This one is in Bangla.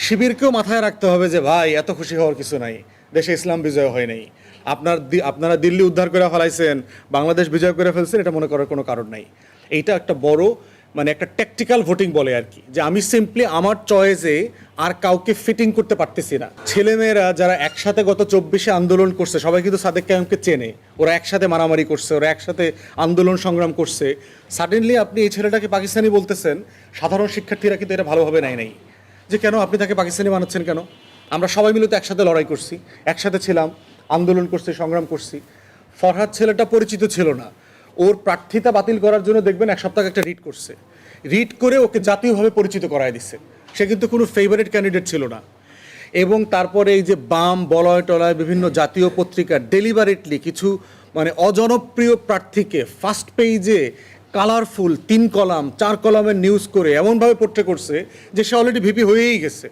শিবিরকেও মাথায় রাখতে হবে যে ভাই এত খুশি হওয়ার কিছু নাই, দেশে ইসলাম বিজয় হয় নাই। আপনারা দিল্লি উদ্ধার করে ফেলাইছেন, বাংলাদেশ বিজয় করে ফেলছেন, এটা মনে করার কোনো কারণ নাই। এইটা একটা বড় মানে একটা ট্যাকটিক্যাল ভোটিং বলে আর কি, যে আমি সিম্পলি আমার চয়েসে আর কাউকে ফিটিং করতে পারতেছি না। ছেলেমেয়েরা যারা একসাথে গত 24-এ আন্দোলন করছে, সবাই কিন্তু সাদেক কায়েমকে চেনে, ওরা একসাথে মারামারি করছে, ওরা একসাথে আন্দোলন সংগ্রাম করছে। সাডেনলি আপনি এই ছেলেটাকে পাকিস্তানি বলতেছেন, সাধারণ শিক্ষার্থীরা কিন্তু এটা ভালোভাবে নেয় নাই যে কেন আপনি তাকে পাকিস্তানি বানাচ্ছেন কেন। আমরা সবাই মিলে তো একসাথে লড়াই করছি, একসাথে ছিলাম, আন্দোলন করছি, সংগ্রাম করছি। ফরহাদ ছেলেটা পরিচিত ছিল না, ওর প্রার্থিতা বাতিল করার জন্য দেখবেন এক সপ্তাহ একটা রিট করছে, রিট করে ওকে জাতীয়ভাবে পরিচিত করায় দিছে। সে কিন্তু কোনো ফেভারিট ক্যান্ডিডেট ছিল না। এবং তারপরে এই যে বাম বলয় টলয় বিভিন্ন জাতীয় পত্রিকা ডেলিভারেটলি কিছু মানে অজনপ্রিয় প্রার্থীকে ফার্স্ট পেজে কালারফুল 3 কলাম 4 কলামের নিউজ করে এমনভাবে পোট্রে করছে যে সে অলরেডি ভিপি হয়েই গেছে।